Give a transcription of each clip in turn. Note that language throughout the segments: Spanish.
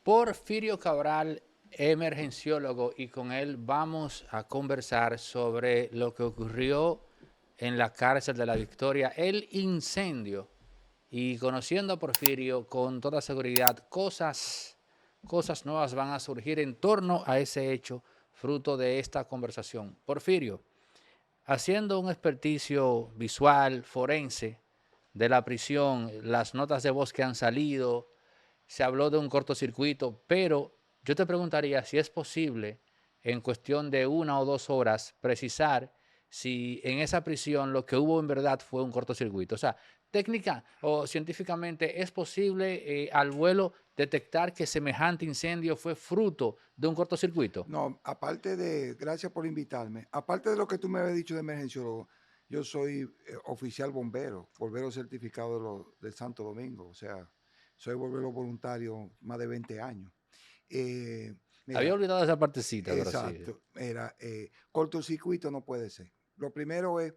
Porfirio Cabral, emergenciólogo, y con él vamos a conversar sobre lo que ocurrió en la cárcel de la Victoria, el incendio. Y conociendo a Porfirio, con toda seguridad, cosas nuevas van a surgir en torno a ese hecho, fruto de esta conversación. Porfirio, haciendo un experticio visual, forense, de la prisión, las notas de voz que han salido, se habló de un cortocircuito, pero yo te preguntaría si es posible, en cuestión de 1 o 2 horas, precisar si en esa prisión lo que hubo en verdad fue un cortocircuito. O sea, técnica o científicamente es posible al vuelo detectar que semejante incendio fue fruto de un cortocircuito. No, aparte de, gracias por invitarme, aparte de lo que tú me habías dicho de emergenciólogo, yo soy oficial bombero certificado del Santo Domingo, o sea, soy bombero voluntario más de 20 años. Eh, Había mira, olvidado esa partecita, pero sí. exacto, mira, cortocircuito no puede ser. Lo primero es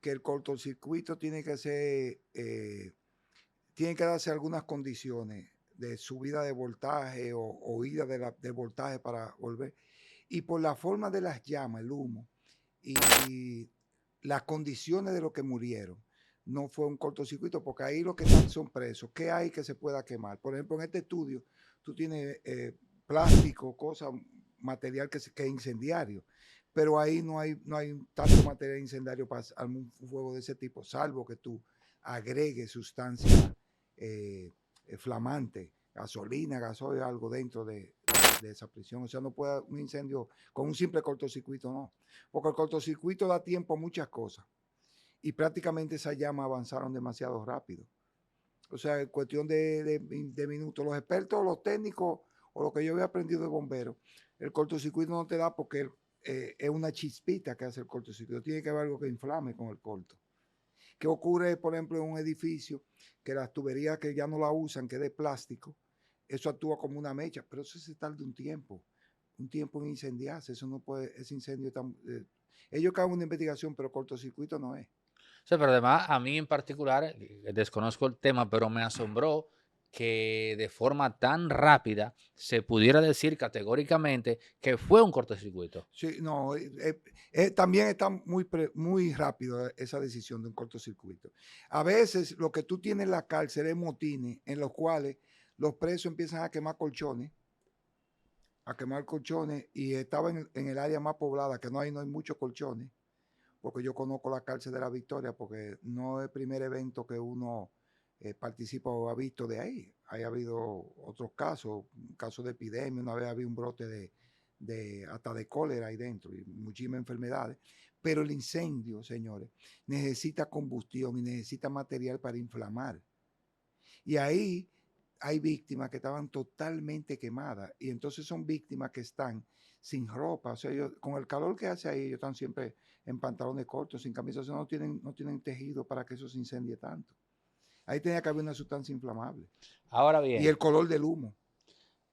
que el cortocircuito tiene que darse algunas condiciones de subida de voltaje o ida de voltaje para volver. Y por la forma de las llamas, el humo y las condiciones de los que murieron, no fue un cortocircuito, porque ahí los que están son presos. ¿Qué hay que se pueda quemar? Por ejemplo, en este estudio, tú tienes plástico, cosas, material que es incendiario, pero ahí no hay tanto material incendiario para un fuego de ese tipo, salvo que tú agregues sustancia flamante, gasolina, gasoil, algo dentro de esa prisión. O sea, no puede un incendio con un simple cortocircuito, no. Porque el cortocircuito da tiempo a muchas cosas. Y prácticamente esas llamas avanzaron demasiado rápido. O sea, en cuestión de minutos. Los expertos, los técnicos, o lo que yo había aprendido de bomberos, el cortocircuito no te da porque es una chispita que hace el cortocircuito. Tiene que haber algo que inflame con el corto. ¿Qué ocurre, por ejemplo, en un edificio que las tuberías que ya no la usan, que es de plástico, eso actúa como una mecha, pero eso se tarda un tiempo en incendiarse, eso no puede, ese incendio tan... ellos caen una investigación, pero cortocircuito no es. O sea, pero además a mí en particular, desconozco el tema, pero me asombró que de forma tan rápida se pudiera decir categóricamente que fue un cortocircuito. Sí, no, también está muy rápido esa decisión de un cortocircuito. A veces lo que tú tienes en la cárcel es motines en los cuales los presos empiezan a quemar colchones y estaba en el área más poblada, que no hay muchos colchones, porque yo conozco la cárcel de la Victoria, porque no es el primer evento que uno participa o ha visto de ahí. Ha habido otros casos, casos de epidemia, una vez había un brote hasta de cólera ahí dentro y muchísimas enfermedades. Pero el incendio, señores, necesita combustión y necesita material para inflamar. Y ahí hay víctimas que estaban totalmente quemadas y entonces son víctimas que están sin ropa, o sea, ellos, con el calor que hace ahí, ellos están siempre en pantalones cortos, sin camisa, o sea, no tienen tejido para que eso se incendie tanto. Ahí tenía que haber una sustancia inflamable. Ahora Y bien, el color del humo.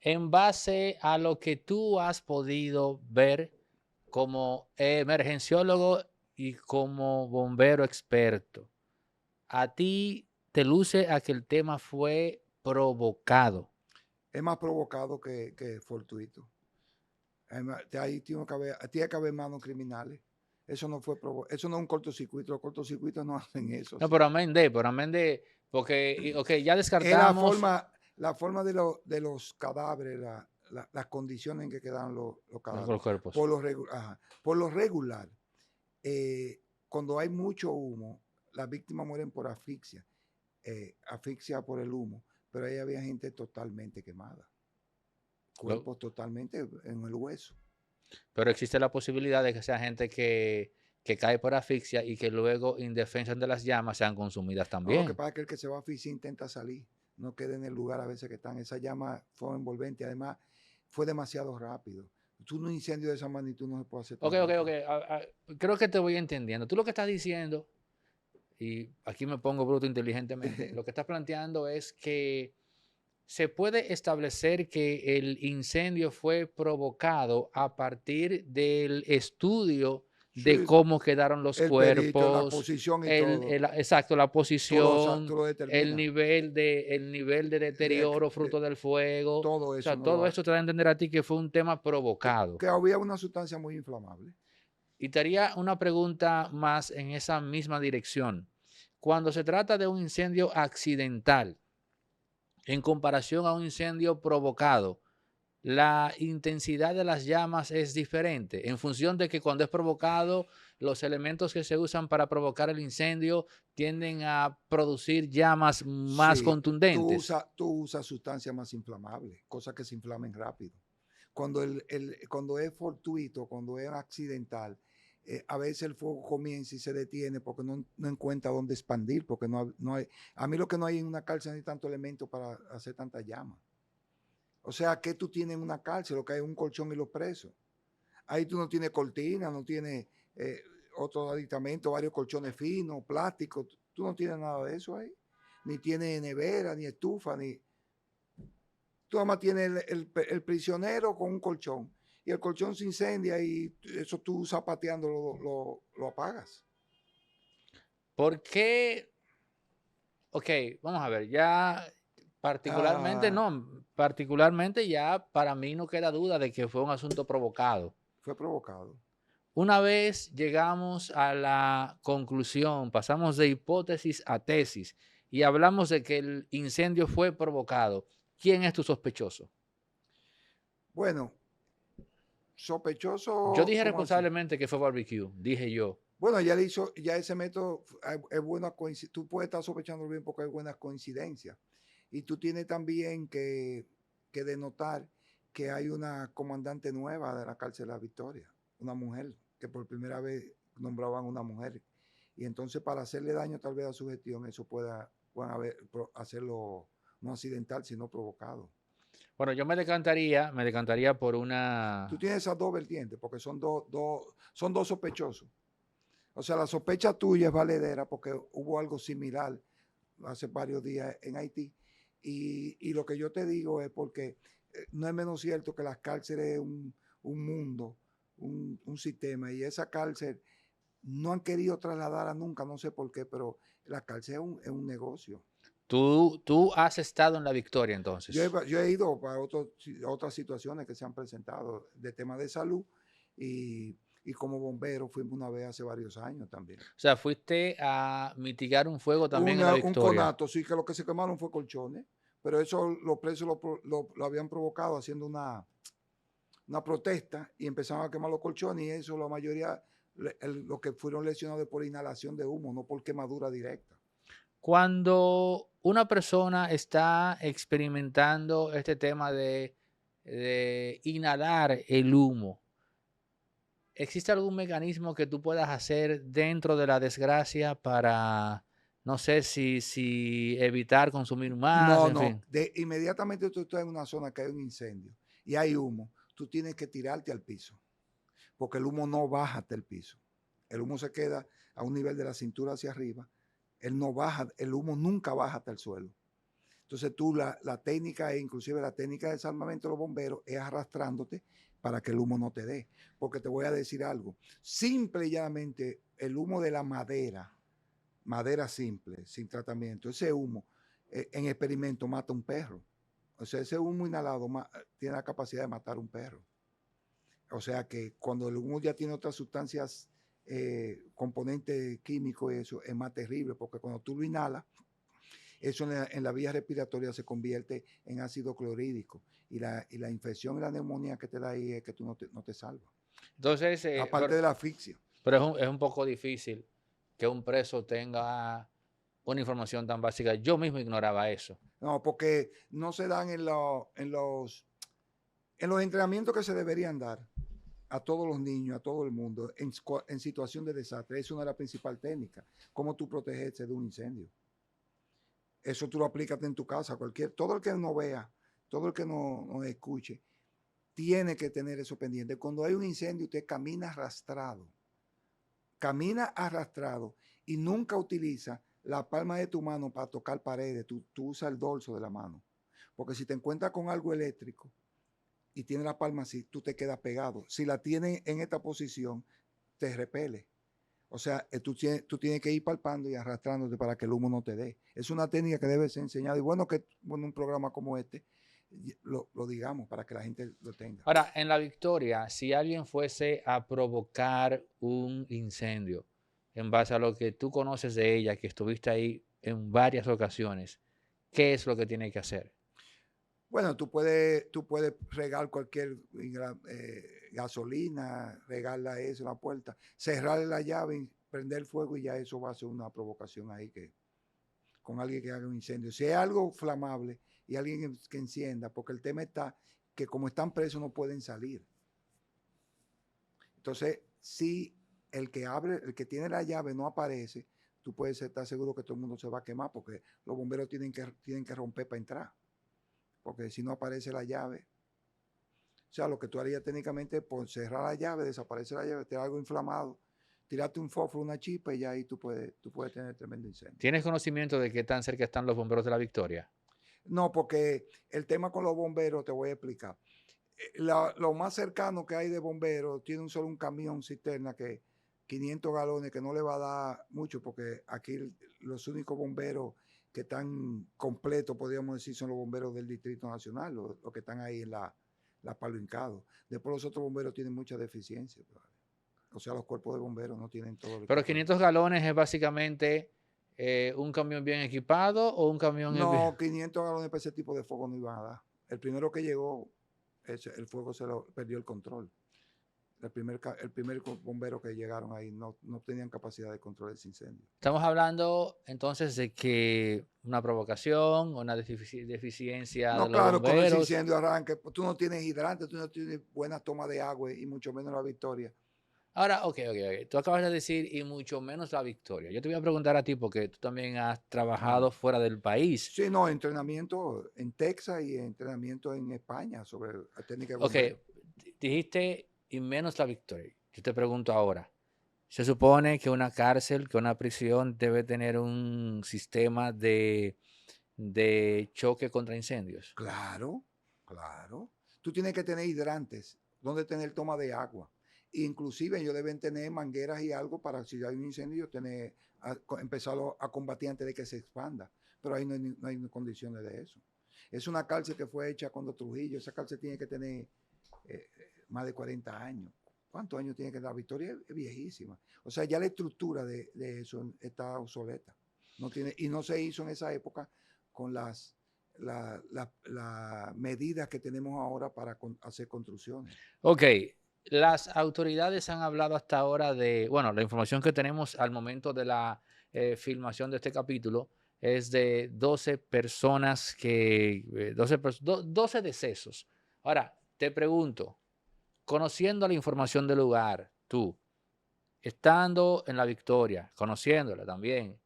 en base a lo que tú has podido ver como emergenciólogo y como bombero experto, a ti te luce a que el tema fue provocado. Es más provocado que fortuito. Ahí tiene que haber manos criminales. Eso no es un cortocircuito. Los cortocircuitos no hacen eso No, así. pero amén de, porque, ok, ya Es la descartamos forma, la forma de los cadáveres, las condiciones en que quedan los cadáveres. los cuerpos. Por lo regular, cuando hay mucho humo, las víctimas mueren por asfixia por el humo, pero ahí había gente totalmente quemada, Lo- cuerpos totalmente en el hueso. pero existe la posibilidad de que sea gente que cae por asfixia y que luego, indefensas de las llamas, sean consumidas No, lo que también. pasa es que el que se va a asfixiar intenta salir, no queda en el lugar a veces que están. Esa llama fue envolvente, además fue demasiado rápido. Un incendio de esa magnitud no se puede hacer Ok, tan ok, ok. rápido. Creo que te voy entendiendo. Tú lo que estás diciendo, y aquí me pongo bruto inteligentemente, lo que estás planteando es que se puede establecer que el incendio fue provocado a partir del estudio de Sí, cómo quedaron los el perito, la cuerpos, posición y todo, exacto, la tú posición, lo determinas. el nivel de deterioro De fruto del fuego. O todo eso sea, no lo todo hace. esto te da a entender a ti que fue un tema provocado. Que había una sustancia muy inflamable. Y te haría una pregunta más en esa misma dirección. Cuando se trata de un incendio accidental, en comparación a un incendio provocado, la intensidad de las llamas es diferente en función de que cuando es provocado, los elementos que se usan para provocar el incendio tienden a producir llamas más Sí, contundentes. tú usas sustancias más inflamables, cosas que se inflamen rápido. Cuando es fortuito, cuando es accidental, a veces el fuego comienza y se detiene porque no encuentra dónde expandir, porque no hay, a mí lo que no hay en una cárcel ni tanto elemento para hacer tanta llama. O sea, que tú tienes en una cárcel, lo que hay es un colchón y los presos. Ahí tú no tienes cortina, no tienes eh, otros aditamentos, varios colchones finos, plásticos, tú no tienes nada de eso ahí. Ni tienes nevera, ni estufa, ni, tú nada más tienes el prisionero con un colchón y el colchón se incendia y eso tú zapateando lo apagas. ¿Por qué? Ok, vamos a ver, ya particularmente Ah, no, particularmente ya para mí no queda duda de que fue un asunto provocado. fue provocado. Una vez llegamos a la conclusión, pasamos de hipótesis a tesis y hablamos de que el incendio fue provocado, ¿quién es tu sospechoso? Bueno, Yo sospechoso, dije ¿cómo así? responsablemente que fue barbecue, dije yo. Bueno, ya ese método es buena coincidencia. Tú puedes estar sospechando bien porque hay buenas coincidencias. Y tú tienes también que denotar que hay una comandante nueva de la cárcel de la Victoria, una mujer, que por primera vez nombraban una mujer. Y entonces para hacerle daño tal vez a su gestión, eso puedan hacerlo no accidental, sino provocado. Bueno, yo me decantaría por Tú una... tienes esas dos vertientes, porque son dos sospechosos. O sea, la sospecha tuya es valedera porque hubo algo similar hace varios días en Haití. Y lo que yo te digo es porque no es menos cierto que las cárceles es un mundo, un sistema, y esa cárcel no han querido trasladarla nunca, no sé por qué, pero la cárcel es un negocio. Tú has estado en la Victoria Yo entonces. he, yo he ido para otras situaciones que se han presentado de temas de salud y como bombero fuimos una vez hace varios años también. O sea, fuiste a mitigar un fuego también en la Un Victoria. conato, sí, que lo que se quemaron fue colchones, pero eso los presos lo habían provocado haciendo una protesta y empezaron a quemar los colchones y eso la mayoría, los que fueron lesionados por inhalación de humo, no por quemadura directa. Cuando una persona está experimentando este tema de inhalar el humo, ¿existe algún mecanismo que tú puedas hacer dentro de la desgracia para, no sé, si evitar consumir más, No, en no, fin? inmediatamente tú estás en una zona que hay un incendio y hay humo, tú tienes que tirarte al piso, porque el humo no baja hasta el piso. El humo se queda a un nivel de la cintura hacia arriba, él no baja, el humo nunca baja hasta el suelo. Entonces tú la técnica, inclusive la técnica de desarmamento de los bomberos, es arrastrándote para que el humo no te dé. Porque te voy a decir algo, simple y llanamente el humo de la madera, madera simple, sin tratamiento, ese humo en experimento mata un perro. O sea, ese humo inhalado tiene la capacidad de matar un perro. O sea que cuando el humo ya tiene otras sustancias, componentes químicos, eso es más terrible, porque cuando tú lo inhalas, eso en la vía respiratoria se convierte en ácido clorhídrico y la infección y la neumonía que te da ahí es que tú no te salvas. Entonces, Aparte de la asfixia. pero es un poco difícil que un preso tenga una información tan básica. Yo mismo ignoraba eso. No, porque no se dan en los entrenamientos que se deberían dar a todos los niños, a todo el mundo, en situación de desastre. Es una de las principales técnicas. Cómo tú protegerse de un incendio. Eso tú lo aplicas en tu casa, todo el que no vea, todo el que no escuche, tiene que tener eso pendiente. Cuando hay un incendio, usted camina arrastrado y nunca utiliza la palma de tu mano para tocar paredes, tú usas el dorso de la mano. Porque si te encuentras con algo eléctrico y tiene la palma así, tú te quedas pegado. Si la tienes en esta posición, te repele. O sea, tú tienes que ir palpando y arrastrándote para que el humo no te dé. Es una técnica que debe ser enseñada. Y bueno que un programa como este lo digamos para que la gente lo tenga. Ahora, en la Victoria, si alguien fuese a provocar un incendio, en base a lo que tú conoces de ella, que estuviste ahí en varias ocasiones, ¿qué es lo que tiene que hacer? Bueno, tú puedes regar cualquier gasolina, regarla eso en la puerta, cerrarle la llave, prender fuego y ya eso va a ser una provocación ahí con alguien que haga un incendio. Si es algo flamable y alguien que encienda, porque el tema está que como están presos no pueden salir. Entonces, si el que tiene la llave no aparece, tú puedes estar seguro que todo el mundo se va a quemar porque los bomberos tienen que romper para entrar. Porque si no aparece la llave, o sea, lo que tú harías técnicamente es por cerrar la llave, desaparece la llave, tirar algo inflamado, tirarte un fósforo, una chispa y ya ahí tú puedes tener tremendo incendio. ¿Tienes conocimiento de qué tan cerca están los bomberos de la Victoria? No, porque el tema con los bomberos, te voy a explicar. Lo más cercano que hay de bomberos tiene solo un camión cisterna que 500 galones que no le va a dar mucho porque aquí los únicos bomberos que están completos, podríamos decir, son los bomberos del Distrito Nacional, los que están ahí en la Palo Hincado. Después los otros bomberos tienen mucha deficiencia. O sea, los cuerpos de bomberos no tienen todo el Pero equipo. 500 galones es básicamente un camión bien equipado o un camión... No, 500 galones para ese tipo de fuego no iban a dar. El primero que llegó, el fuego perdió el control. El primer bombero que llegaron ahí no tenían capacidad de control de ese incendio. Estamos hablando entonces de que una provocación, una deficiencia de No, los claro, cuando ese bomberos. incendio arranque, pues, tú no tienes hidrante, tú no tienes buena toma de agua y mucho menos la Victoria. Ahora, ok. Tú acabas de decir y mucho menos la Victoria. Yo te voy a preguntar a ti porque tú también has trabajado Claro. fuera del país. Sí, no, entrenamiento en Texas y entrenamiento en España sobre la técnica de Ok, bombero. dijiste y menos la Victoria. Yo te pregunto ahora. Se supone que una cárcel, que una prisión debe tener un sistema de choque contra incendios. Claro, claro. Tú tienes que tener hidrantes, donde tener toma de agua. Inclusive ellos deben tener mangueras y algo para si hay un incendio, empezarlo a combatir antes de que se expanda. Pero ahí no hay condiciones de eso. Es una cárcel que fue hecha cuando Trujillo, esa cárcel tiene que tener más de 40 años. ¿Cuántos años tiene que dar? Victoria es viejísima. O sea, ya la estructura de eso está obsoleta. Y no se hizo en esa época con las medidas que tenemos ahora para hacer construcciones. Ok, las autoridades han hablado hasta ahora de, bueno, la información que tenemos al momento de la filmación de este capítulo es de 12 personas 12 decesos. Ahora, te pregunto, conociendo la información del lugar, tú, estando en la Victoria, conociéndola también,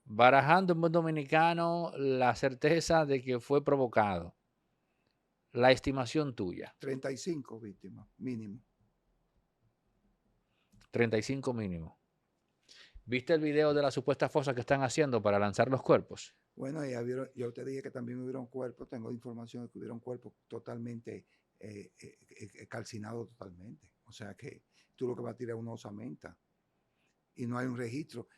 barajando en buen dominicano la certeza de que fue provocado, la estimación tuya, 35 víctimas, mínimo. 35 mínimo. ¿Viste el video de la supuesta fosa que están haciendo para lanzar los cuerpos? Bueno, yo te dije que también hubieron cuerpos, tengo información de que hubieron cuerpos totalmente calcinados totalmente. O sea que tú lo que vas a tirar es una osamenta y no hay un registro.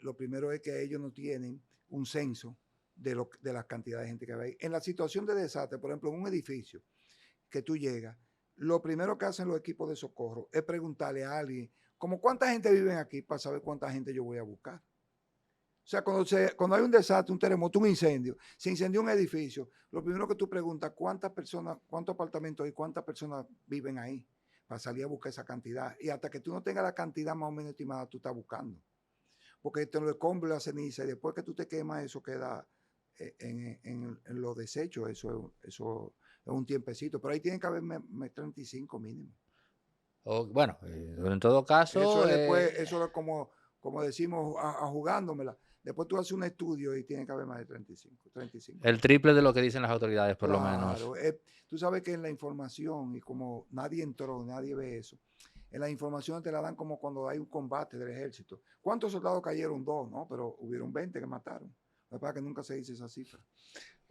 Lo primero es que ellos no tienen un censo de la cantidad de gente que hay. En la situación de desastre, por ejemplo, en un edificio que tú llegas, lo primero que hacen los equipos de socorro es preguntarle a alguien, como cuánta gente vive aquí para saber cuánta gente yo voy a buscar. O sea, cuando hay un desastre, un terremoto, un incendio, se incendió un edificio, lo primero que tú preguntas, ¿cuántas personas, cuántos apartamentos y cuántas personas viven ahí? Para salir a buscar esa cantidad. Y hasta que tú no tengas la cantidad más o menos estimada, tú estás buscando. Porque te lo escombro la ceniza y después que tú te quemas, eso queda en los desechos. Eso es un tiempecito. Pero ahí tienen que haber 35 mínimo. Bueno, en todo caso, Eso es como decimos, jugándomela. Después tú haces un estudio y tiene que haber más de 35. el triple de lo que dicen las autoridades, por lo menos. Claro, tú sabes que en la información, y como nadie entró, nadie ve eso, en la información te la dan como cuando hay un combate del ejército. ¿Cuántos soldados cayeron? 2, ¿no? Pero hubieron 20 que mataron. La verdad que nunca se dice esa cifra.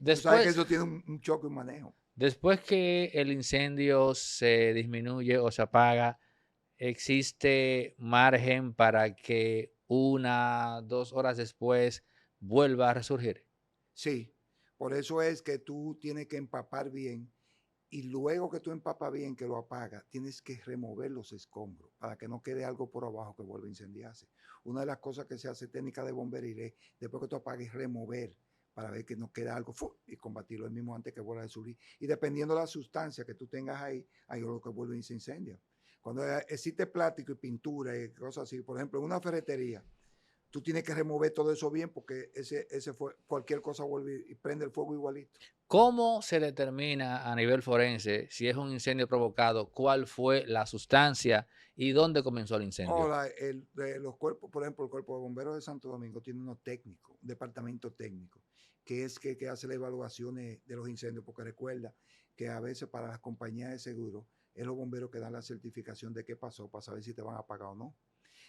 Tú sabes que eso tiene un choque, un manejo. Después que el incendio se disminuye o se apaga, ¿existe margen para que 1, 2 horas después vuelva a resurgir? Sí, por eso es que tú tienes que empapar bien y luego que tú empapas bien, que lo apagas, tienes que remover los escombros para que no quede algo por abajo que vuelva a incendiarse. Una de las cosas que se hace técnica de bombería es, después que tú apagues, remover para ver que no queda algo ¡fu! Y combatirlo el mismo antes que vuelva a subir. Y dependiendo de la sustancia que tú tengas ahí, hay algo que vuelve y se incendia. Cuando existe plástico y pintura y cosas así, por ejemplo, en una ferretería, tú tienes que remover todo eso bien porque ese fue, cualquier cosa vuelve y prende el fuego igualito. ¿Cómo se determina a nivel forense si es un incendio provocado? ¿Cuál fue la sustancia y dónde comenzó el incendio? Ahora, los cuerpos, por ejemplo, el Cuerpo de Bomberos de Santo Domingo tiene unos técnicos, un departamento técnico, que es que hace las evaluaciones de los incendios, porque recuerda que a veces para las compañías de seguro es los bomberos que dan la certificación de qué pasó para saber si te van a pagar o no.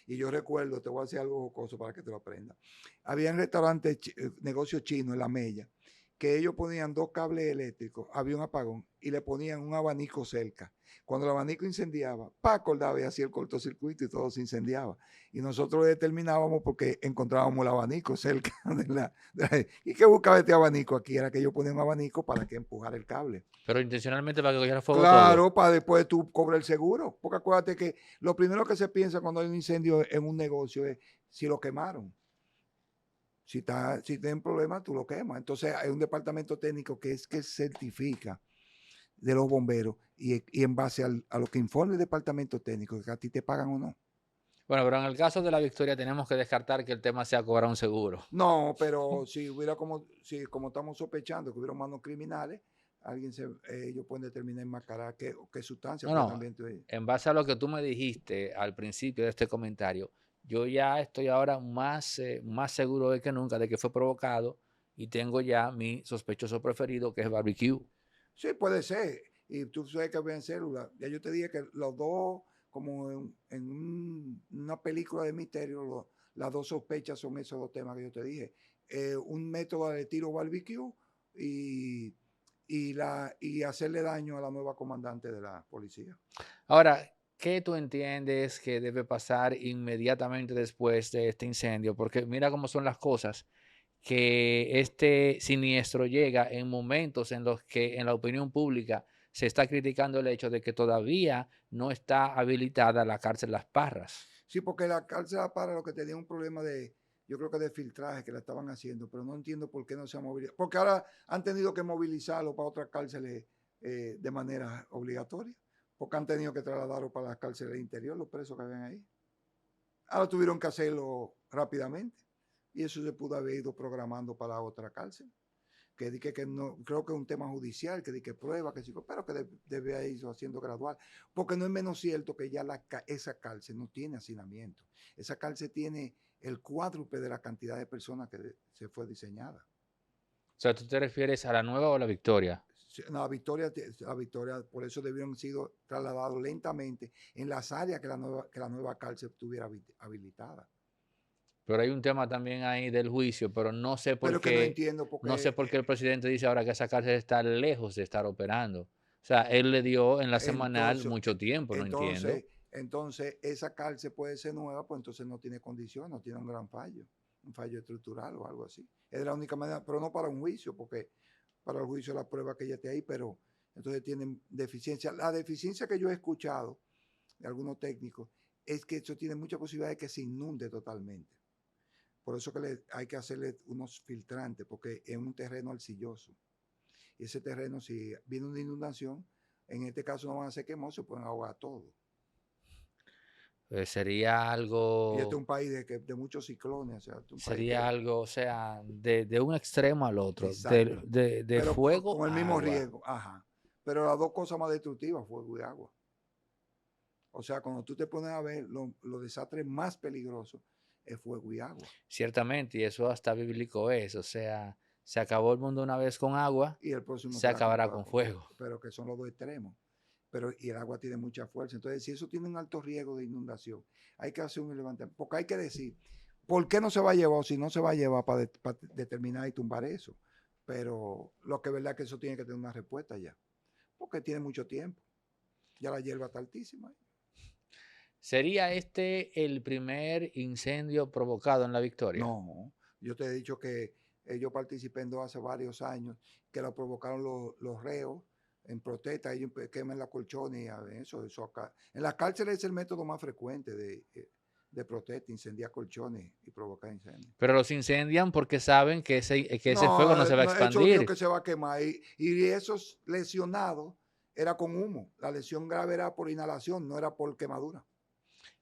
Y yo recuerdo, te voy a decir algo jocoso para que te lo aprendas. Había restaurantes, negocios chinos en la Mella, que ellos ponían 2 cables eléctricos, había un apagón y le ponían un abanico cerca. Cuando el abanico incendiaba, acordaba y hacía el cortocircuito y todo se incendiaba. Y nosotros determinábamos porque encontrábamos el abanico cerca ¿Y qué buscaba este abanico aquí? Era que yo ponía un abanico para que empujara el cable. Pero intencionalmente para que cogiera fuego todo. Claro, para después tú cobrar el seguro. Porque acuérdate que lo primero que se piensa cuando hay un incendio en un negocio es si lo quemaron. Si tienen problemas, tú lo quemas. Entonces hay un departamento técnico que es que certifica de los bomberos y en base a lo que informe el departamento técnico, que a ti te pagan o no. Bueno, pero en el caso de la Victoria tenemos que descartar que el tema sea cobrar un seguro. No, pero si hubiera como estamos sospechando que hubiera manos criminales, ellos pueden determinar enmascarar qué sustancia, No, porque no, también en base a lo que tú me dijiste al principio de este comentario, yo ya estoy ahora más seguro de que nunca de que fue provocado y tengo ya mi sospechoso preferido que es barbecue. sí, puede ser. Y tú sabes que había células. Ya yo te dije que los dos, como una película de misterio, las dos sospechas son esos dos temas que yo te dije. Un método de tiro barbecue y, y hacerle daño a la nueva comandante de la policía. Ahora, ¿qué tú entiendes que debe pasar inmediatamente después de este incendio? Porque mira cómo son las cosas, que este siniestro llega en momentos en los que en la opinión pública se está criticando el hecho de que todavía no está habilitada la cárcel Las Parras. Sí, porque la cárcel para lo que tenía un problema yo creo que de filtraje que la estaban haciendo, pero no entiendo por qué no se ha movilizado. Porque ahora han tenido que movilizarlo para otras cárceles de manera obligatoria, porque han tenido que trasladarlo para las cárceles interior, los presos que habían ahí. Ahora tuvieron que hacerlo rápidamente y eso se pudo haber ido programando para la otra cárcel. Que no, creo que es un tema judicial, que di que prueba, que sí, pero que debe irse haciendo gradual, porque no es menos cierto que ya esa cárcel no tiene hacinamiento. Esa cárcel tiene el cuádruple de la cantidad de personas que se fue diseñada. O sea, ¿tú te refieres a la Nueva o a la Victoria? La Victoria, por eso debieron sido trasladados lentamente en las áreas que la nueva cárcel tuviera habilitada. Pero hay un tema también ahí del juicio, pero Pero que no entiendo no sé porque por qué el presidente dice ahora que esa cárcel está lejos de estar operando. O sea, él le dio en la semanal entonces, mucho tiempo, no entiendo. entonces esa cárcel puede ser nueva, pues entonces no tiene condición, no tiene un fallo estructural o algo así. Es la única manera, pero no para un juicio, porque para el juicio la prueba que ya esté ahí, pero entonces tienen deficiencia. La deficiencia que yo he escuchado de algunos técnicos es que eso tiene mucha posibilidad de que se inunde totalmente. Por eso que hay que hacerle unos filtrantes, porque es un terreno arcilloso. Y ese terreno, si viene una inundación, en este caso no van a ser quemados, se pueden ahogar todos. Sería Y este es algo, un país de muchos ciclones, o sea, este es un país sería que, algo, o sea, de un extremo al otro, exacto, de pero fuego con el a mismo agua. riesgo, ajá. Pero las dos cosas más destructivas, fuego y agua. O sea, cuando tú te pones a ver los desastres más peligrosos, es fuego y agua. Ciertamente, y eso hasta bíblico es, o sea, se acabó el mundo una vez con agua, Y el próximo se será con acabará con fuego, fuego. pero que son los dos extremos. Y el agua tiene mucha fuerza. Entonces, si eso tiene un alto riesgo de inundación, hay que hacer un levantamiento. Porque hay que decir, ¿por qué no se va a llevar o si no se va a llevar para determinar y tumbar eso? Pero lo que es verdad es que eso tiene que tener una respuesta ya, porque tiene mucho tiempo. Ya la hierba está altísima. ¿Sería este el primer incendio provocado en La Victoria? No, yo te he dicho que yo participé en dos hace varios años, que lo provocaron los reos en protesta, ellos queman la colchones y eso acá. En las cárceles es el método más frecuente de protesta, incendiar colchones y provocar incendios. Pero los incendian porque saben que ese fuego no No, se va a no, es obvio que expandir. se va a quemar y esos lesionados era con humo. La lesión grave era por inhalación, no era por quemadura.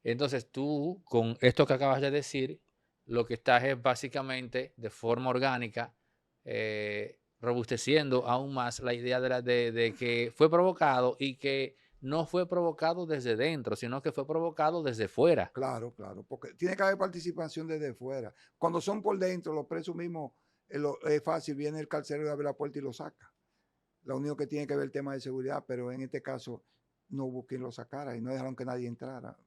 Entonces tú, con esto que acabas de decir, lo que estás es básicamente de forma orgánica robusteciendo aún más la idea de que fue provocado y que no fue provocado desde dentro, sino que fue provocado desde fuera. Claro, claro, porque tiene que haber participación desde fuera. Cuando son por dentro, los presos mismos, es fácil, viene el carcelero y abre la puerta y lo saca. Lo único que tiene que ver el tema de seguridad, pero en este caso no hubo quien lo sacara y no dejaron que nadie entrara.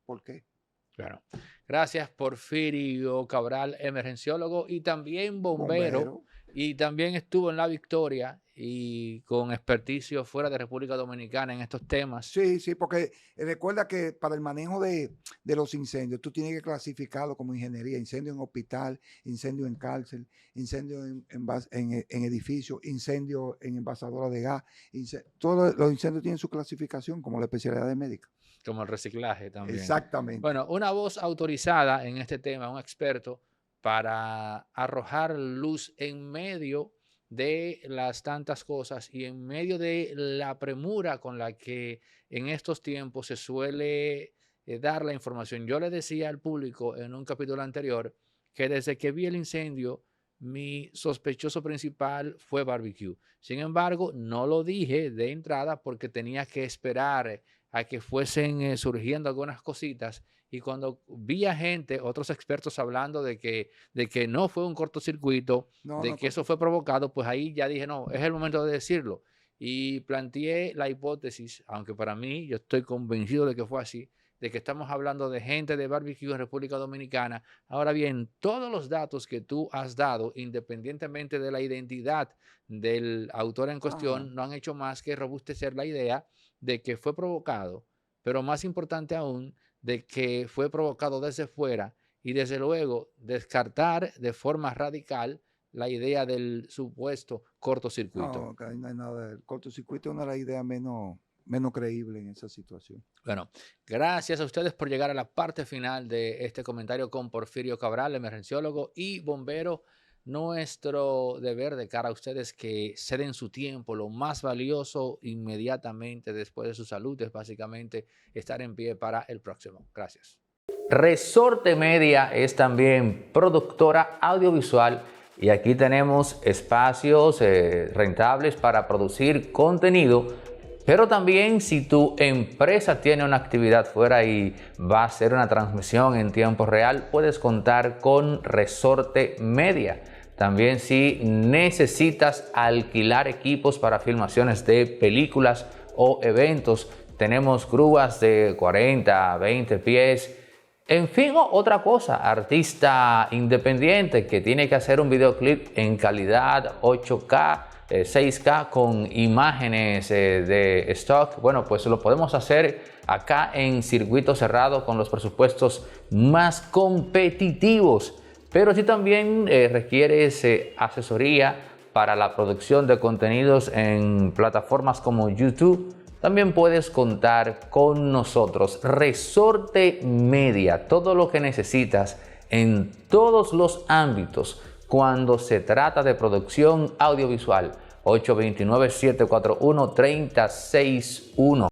¿Por qué? Claro. Gracias, Porfirio Cabral, emergenciólogo y también bombero, Bombero. y también estuvo en La Victoria y con experticio fuera de República Dominicana en estos temas. Sí, sí, porque recuerda que para el manejo de los incendios, tú tienes que clasificarlo como ingeniería: incendio en hospital, incendio en cárcel, incendio en edificio, incendio en envasadora de gas. Todos los incendios tienen su clasificación como la especialidad de médica. Como el reciclaje también. Exactamente. Bueno, una voz autorizada en este tema, un experto, para arrojar luz en medio de las tantas cosas y en medio de la premura con la que en estos tiempos se suele dar la información. Yo le decía al público en un capítulo anterior que desde que vi el incendio, mi sospechoso principal fue barbecue. Sin embargo, no lo dije de entrada porque tenía que esperar a que fuesen surgiendo algunas cositas, y cuando vi a gente, otros expertos hablando de que no fue un cortocircuito, No, de no, que eso fue provocado, pues ahí ya dije, no, es el momento de decirlo. Y planteé la hipótesis, aunque para mí yo estoy convencido de que fue así, de que estamos hablando de gente de barbecue en República Dominicana. Ahora bien, todos los datos que tú has dado, independientemente de la identidad del autor en ajá. cuestión, no han hecho más que robustecer la idea de que fue provocado, pero más importante aún, de que fue provocado desde fuera, y desde luego descartar de forma radical la idea del supuesto cortocircuito. No, acá no hay nada. El cortocircuito es una de las ideas menos creíble en esa situación. Bueno, gracias a ustedes por llegar a la parte final de este comentario con Porfirio Cabral, emergenciólogo y bombero. Nuestro deber de cara a ustedes que ceden su tiempo, lo más valioso inmediatamente después de su salud, es básicamente estar en pie para el próximo. Gracias. Resorte Media es también productora audiovisual y aquí tenemos espacios rentables para producir contenido. Pero también si tu empresa tiene una actividad fuera y va a hacer una transmisión en tiempo real, puedes contar con Resorte Media. También si necesitas alquilar equipos para filmaciones de películas o eventos, tenemos grúas de 40, 20 pies. En fin, otra cosa, artista independiente que tiene que hacer un videoclip en calidad 8K, 6K con imágenes de stock, bueno, pues lo podemos hacer acá en circuito cerrado con los presupuestos más competitivos. Pero si también requieres asesoría para la producción de contenidos en plataformas como YouTube, también puedes contar con nosotros. Resorte Media, todo lo que necesitas en todos los ámbitos cuando se trata de producción audiovisual. 829-741-3061.